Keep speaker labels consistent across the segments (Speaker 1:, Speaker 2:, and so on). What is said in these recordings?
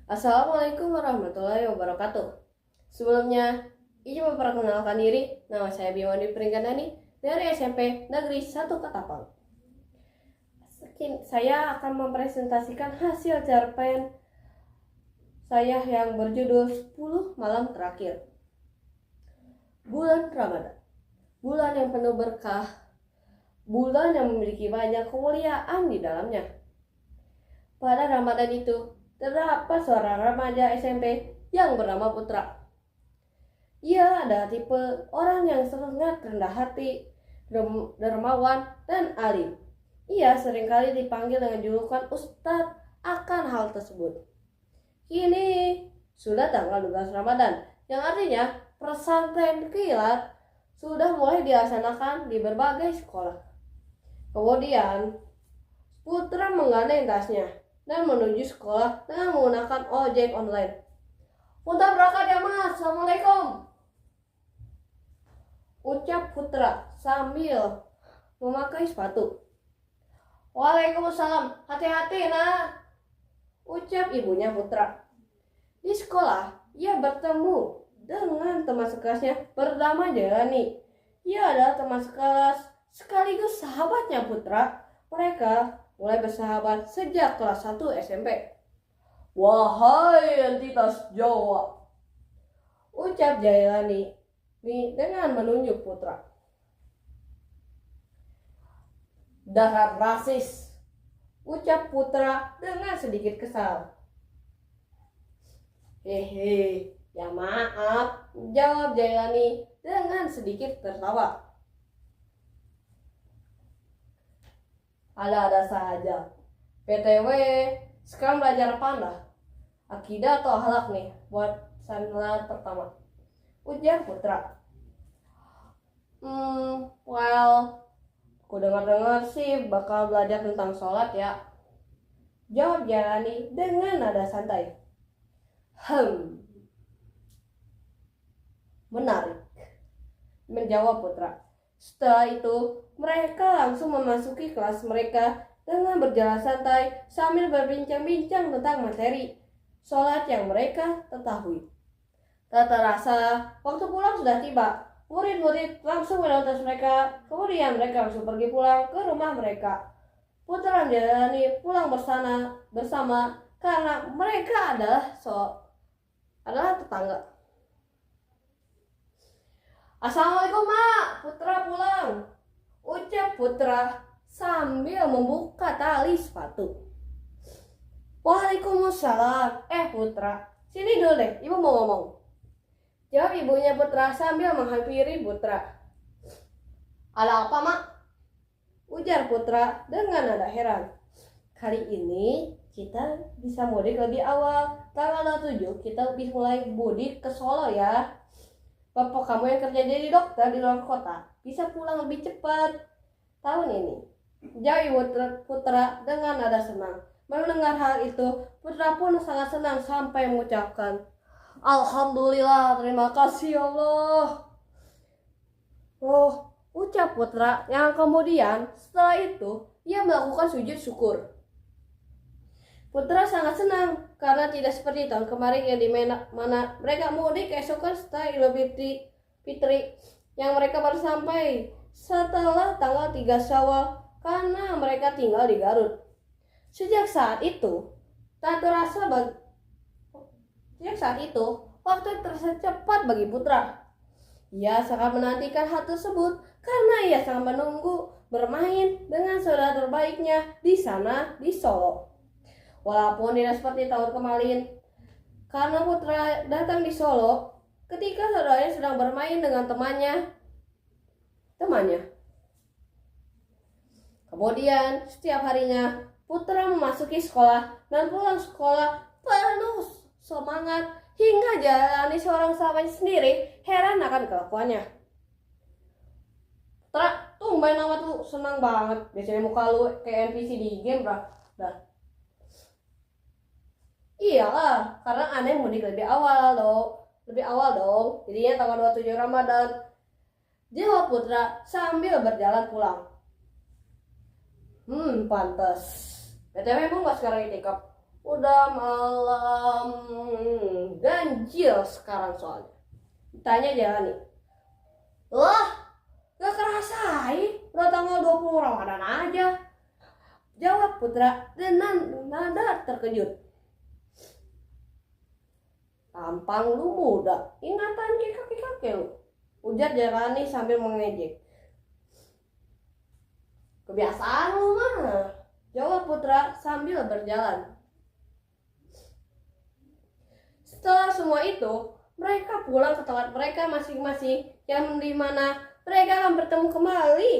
Speaker 1: Assalamualaikum warahmatullahi wabarakatuh. Sebelumnya, izin memperkenalkan diri. Nama saya Bimani Pringganani dari SMP Negeri 1 Ketapang. Saya akan mempresentasikan hasil cerpen saya yang berjudul 10 Malam Terakhir. Bulan Ramadan, bulan yang penuh berkah, bulan yang memiliki banyak kemuliaan di dalamnya. Pada Ramadan itu, terdapat seorang remaja SMP yang bernama Putra. Ia adalah tipe orang yang sangat rendah hati, dermawan, dan alim. Ia seringkali dipanggil dengan julukan Ustadz akan hal tersebut. Kini sudah tanggal 12 Ramadan, yang artinya pesantren kilat sudah mulai dilaksanakan di berbagai sekolah. Kemudian, Putra menggandeng tasnya dan menuju sekolah dengan menggunakan ojek online. Punta berangkat ya mas, Assalamualaikum, ucap Putra sambil memakai sepatu. Waalaikumsalam, hati-hati nak, ucap ibunya Putra. Di sekolah, ia bertemu dengan teman sekelasnya bernama Jelani. Ia adalah teman sekelas sekaligus sahabatnya Putra. Mereka mulai bersahabat sejak kelas 1 SMP. Wahai entitas Jawa, ucap Jailani dengan menunjuk Putra. Dasar rasis, ucap Putra dengan sedikit kesal. Hehe, ya maaf, jawab Jailani dengan sedikit tertawa. Ada-ada saja. PTW, sekarang belajar apa anda? Akidah atau akhlak nih buat salat pertama? Ujar Putra. Aku dengar-dengar sih bakal belajar tentang sholat ya, jawab Jalani dengan nada santai. Menarik, menjawab Putra. Setelah itu, mereka langsung memasuki kelas mereka dengan berjalan santai sambil berbincang-bincang tentang materi sholat yang mereka ketahui. Tak terasa, waktu pulang sudah tiba. Murid-murid langsung menaruh tas mereka, kemudian mereka langsung pergi pulang ke rumah mereka. Putra dan Jalani pulang bersama karena mereka adalah tetangga. Assalamualaikum mak, Putra pulang, ucap Putra sambil membuka tali sepatu. Waalaikumsalam, Putra, sini dulu deh, ibu mau ngomong, jawab ibunya Putra sambil menghampiri Putra. Ada apa mak? Ujar Putra dengan nada heran. Kali ini kita bisa mudik lebih awal, tanggal 7 kita bisa mulai mudik ke Solo ya. Bapak kamu yang kerja jadi dokter di luar kota bisa pulang lebih cepat tahun ini, jawab Putra dengan nada senang. Mendengar hal itu, Putra pun sangat senang sampai mengucapkan, Alhamdulillah, terima kasih Allah. Ucap Putra yang kemudian setelah itu ia melakukan sujud syukur. Putra sangat senang karena tidak seperti tahun kemarin yang mana mereka mudik keesokan setelah Idul Fitri yang mereka baru sampai setelah tanggal 3 Syawal karena mereka tinggal di Garut. Sejak saat itu, waktu terasa cepat bagi Putra. Ia sangat menantikan hal tersebut karena ia sangat menunggu bermain dengan saudara terbaiknya di sana di Solo. Walaupun tidak seperti tahun kemarin, karena Putra datang di Solo ketika saudaranya sedang bermain dengan temannya. Kemudian setiap harinya Putra memasuki sekolah dan pulang sekolah penuh semangat hingga Jalani seorang sahabatnya sendiri heran akan kelakuannya. Putra, tumben amat lu senang banget. Biasanya muka lu kayak NPC di game dah. Iyalah, karena aneh mudik lebih awal dong. Jadinya tanggal 27 Ramadan, jawab Putra sambil berjalan pulang. Pantas. BTW emang gak sekarang itikaf? Udah malam ganjil sekarang soalnya. Tanya jangan nih. Lah, gak kerasa udah tanggal 20 Ramadan aja. Jawab Putra dengan nada terkejut. Tampang lu muda, ingatan ke kakek-kakek lu. Ujar Jalani sambil mengejek. Kebiasaan lu mah, jawab Putra sambil berjalan. Setelah semua itu, mereka pulang ke tempat mereka masing-masing yang dimana mereka akan bertemu kembali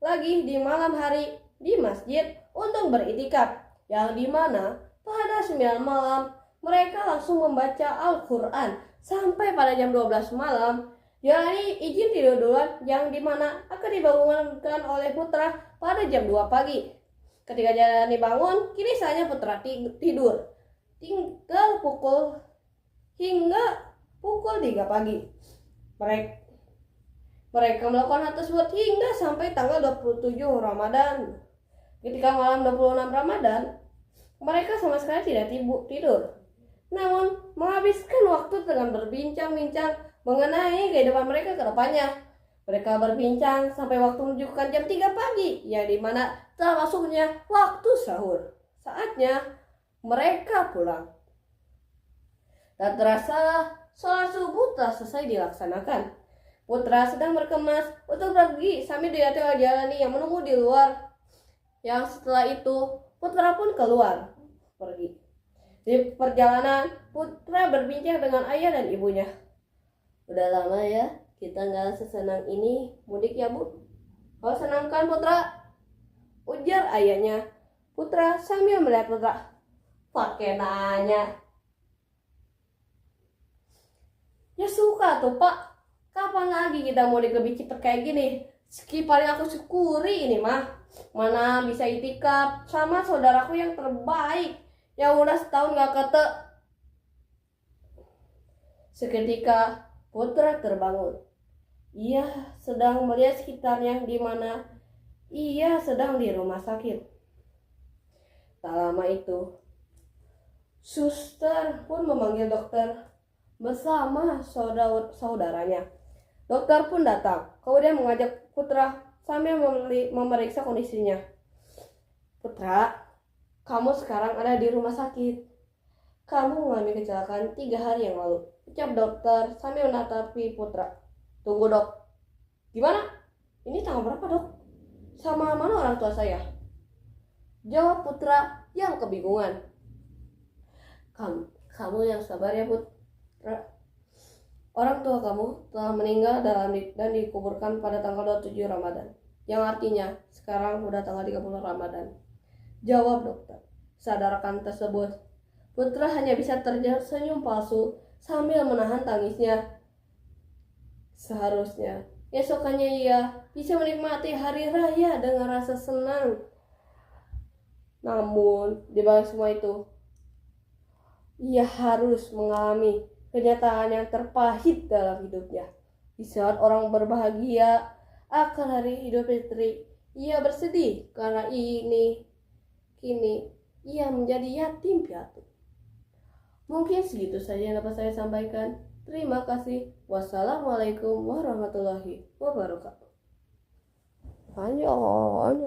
Speaker 1: lagi di malam hari di masjid untuk beriktikaf, yang dimana pada 9 malam mereka langsung membaca Al-Quran sampai pada jam 12 malam. Jadi izin tidur duluan, yang dimana akan dibangunkan oleh Putra pada jam 2 pagi. Ketika Jalani bangun, kini saatnya Putra tidur. Hingga pukul 3 pagi. Mereka melakukan hal tersebut hingga sampai tanggal 27 Ramadan. Ketika malam 26 Ramadan, mereka sama sekali tidak tidur. Namun, menghabiskan waktu dengan berbincang-bincang mengenai kehidupan mereka ke depannya. Mereka berbincang sampai waktu menunjukkan jam 3 pagi, yang dimana telah masuknya waktu sahur. Saatnya mereka pulang. Tak terasa, sholat subuh telah selesai dilaksanakan. Putra sedang berkemas untuk pergi sambil dilihat oleh Jalani yang menunggu di luar. Yang setelah itu, Putra pun keluar pergi. Di perjalanan, Putra berbincang dengan ayah dan ibunya. Udah lama ya kita nggak sesenang ini mudik ya Bu? Kau senang kan Putra? Ujar ayahnya. Putra sambil melihat Putra. Pakai nanya. Ya suka tuh Pak. Kapan lagi kita mudik lebih cepat kayak gini? Paling aku syukuri ini mah. Mana bisa itikaf sama saudaraku yang terbaik, yang udah setahun gak ketemu. Seketika Putra terbangun. Ia sedang melihat sekitarnya, di mana ia sedang di rumah sakit. Tak lama itu, suster pun memanggil dokter bersama saudaranya. Dokter pun datang, kemudian mengajak Putra sambil memeriksa kondisinya. Putra, kamu sekarang ada di rumah sakit. Kamu mengalami kecelakaan 3 hari yang lalu, ucap dokter sambil menatapi Putra. Tunggu dok, gimana? Ini tanggal berapa dok? Sama mana orang tua saya? Jawab Putra yang kebingungan. Kamu yang sabar ya Putra. Orang tua kamu telah meninggal dan dikuburkan pada tanggal 27 Ramadan. Yang artinya sekarang udah tanggal 30 Ramadan. Jawab dokter. Sadarkan tersebut, Putra hanya bisa tersenyum palsu sambil menahan tangisnya. Seharusnya esokannya ia bisa menikmati hari raya dengan rasa senang. Namun di balik semua itu, ia harus mengalami kenyataan yang terpahit dalam hidupnya. Di saat orang berbahagia akan hari Idul Fitri, ia bersedih karena kini ia menjadi yatim piatu. Mungkin segitu saja yang dapat saya sampaikan. Terima kasih. Wassalamualaikum warahmatullahi wabarakatuh. Lanjut.